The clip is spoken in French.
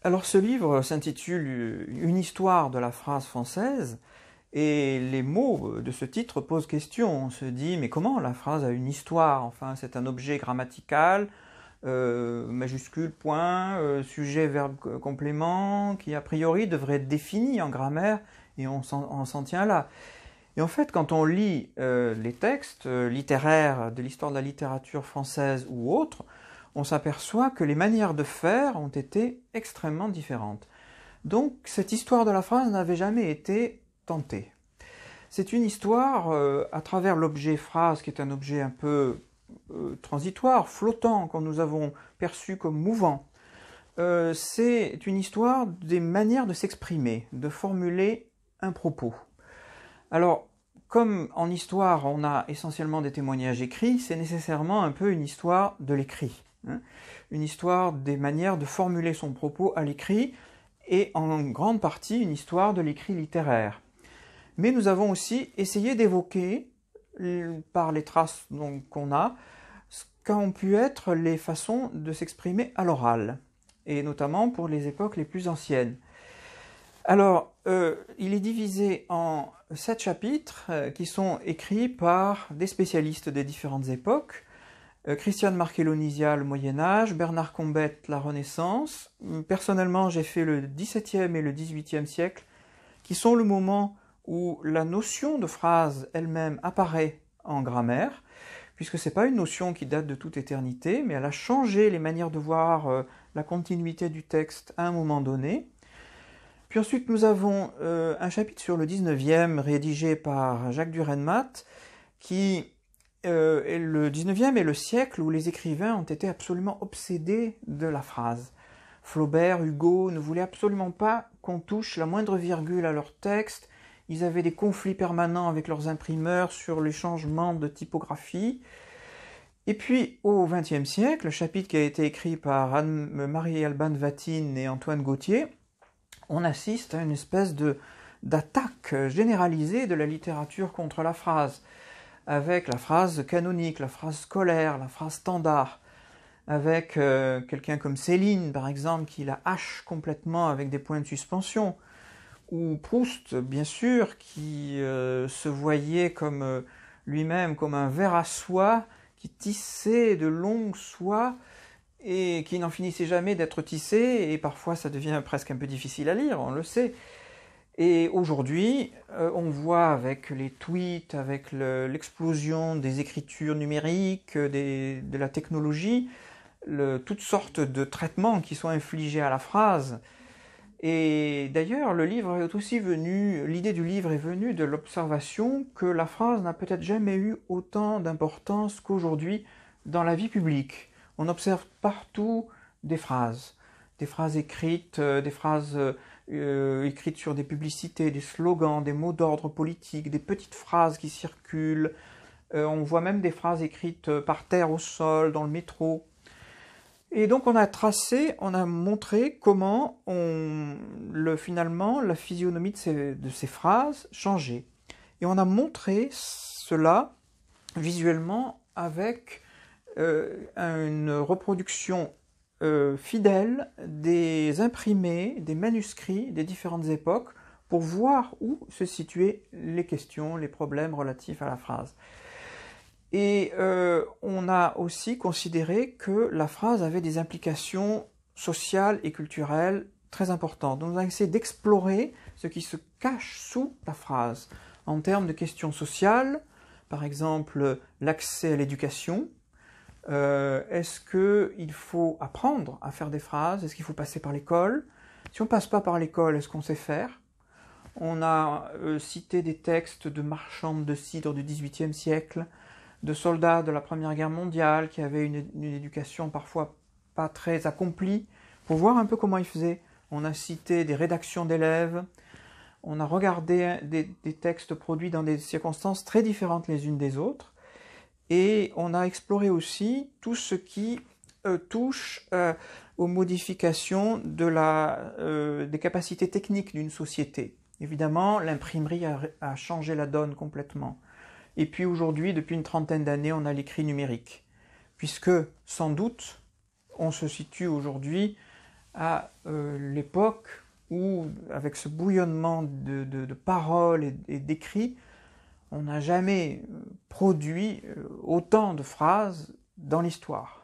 Alors ce livre s'intitule Une histoire de la phrase française et les mots de ce titre posent question. On se dit mais comment la phrase a une histoire? Enfin c'est un objet grammatical, majuscule, point, sujet, verbe, complément, qui a priori devrait être défini en grammaire et on s'en tient là. Et en fait quand on lit les textes littéraires de l'histoire de la littérature française ou autres, on s'aperçoit que les manières de faire ont été extrêmement différentes. Donc cette histoire de la phrase n'avait jamais été tentée. C'est une histoire à travers l'objet phrase, qui est un objet un peu transitoire, flottant, que nous avons perçu comme mouvant. C'est une histoire des manières de s'exprimer, de formuler un propos. Alors, comme en histoire on a essentiellement des témoignages écrits, c'est nécessairement un peu une histoire de l'écrit. Une histoire des manières de formuler son propos à l'écrit et en grande partie une histoire de l'écrit littéraire. Mais nous avons aussi essayé d'évoquer, par les traces qu'on a, ce qu'ont pu être les façons de s'exprimer à l'oral, et notamment pour les époques les plus anciennes. Alors, il est divisé en 7 chapitres qui sont écrits par des spécialistes des différentes époques. Christiane Marchellonisia, le Moyen-Âge, Bernard Combette, la Renaissance. Personnellement, j'ai fait le XVIIe et le XVIIIe siècle, qui sont le moment où la notion de phrase elle-même apparaît en grammaire, puisque ce n'est pas une notion qui date de toute éternité, mais elle a changé les manières de voir la continuité du texte à un moment donné. Puis ensuite, nous avons un chapitre sur le XIXe, rédigé par Jacques Dürrenmatt, qui et le 19e est le siècle où les écrivains ont été absolument obsédés de la phrase. Flaubert, Hugo ne voulaient absolument pas qu'on touche la moindre virgule à leur texte. Ils avaient des conflits permanents avec leurs imprimeurs sur les changements de typographie. Et puis, au XXe siècle, le chapitre qui a été écrit par Marie-Alban Vatine et Antoine Gautier, on assiste à une espèce d'attaque généralisée de la littérature contre la phrase, avec la phrase canonique, la phrase scolaire, la phrase standard, avec quelqu'un comme Céline, par exemple, qui la hache complètement avec des points de suspension, ou Proust, bien sûr, qui se voyait comme lui-même comme un ver à soie, qui tissait de longues soies, et qui n'en finissait jamais d'être tissé, et parfois ça devient presque un peu difficile à lire, on le sait. Et aujourd'hui, on voit avec les tweets, avec l'explosion des écritures numériques, de la technologie, toutes sortes de traitements qui sont infligés à la phrase. Et d'ailleurs, l'idée du livre est venue de l'observation que la phrase n'a peut-être jamais eu autant d'importance qu'aujourd'hui dans la vie publique. On observe partout des phrases écrites, des phrases écrites sur des publicités, des slogans, des mots d'ordre politique, des petites phrases qui circulent. On voit même des phrases écrites par terre, au sol, dans le métro. Et donc on a montré comment finalement la physionomie de ces phrases changeait. Et on a montré cela visuellement avec une reproduction fidèle des imprimés, des manuscrits des différentes époques pour voir où se situaient les questions, les problèmes relatifs à la phrase. Et on a aussi considéré que la phrase avait des implications sociales et culturelles très importantes. Donc on a essayé d'explorer ce qui se cache sous la phrase en termes de questions sociales, par exemple l'accès à l'éducation. Est-ce qu'il faut apprendre à faire des phrases? Est-ce qu'il faut passer par l'école? Si on ne passe pas par l'école, est-ce qu'on sait faire? On a cité des textes de marchands de cidre du XVIIIe siècle, de soldats de la Première Guerre mondiale qui avaient une éducation parfois pas très accomplie, pour voir un peu comment ils faisaient. On a cité des rédactions d'élèves, on a regardé des textes produits dans des circonstances très différentes les unes des autres, et on a exploré aussi tout ce qui touche aux modifications des capacités techniques d'une société. Évidemment, l'imprimerie a changé la donne complètement. Et puis aujourd'hui, depuis une trentaine d'années, on a l'écrit numérique. Puisque, sans doute, on se situe aujourd'hui à l'époque où, avec ce bouillonnement de paroles et d'écrits, on n'a jamais produit autant de phrases dans l'histoire.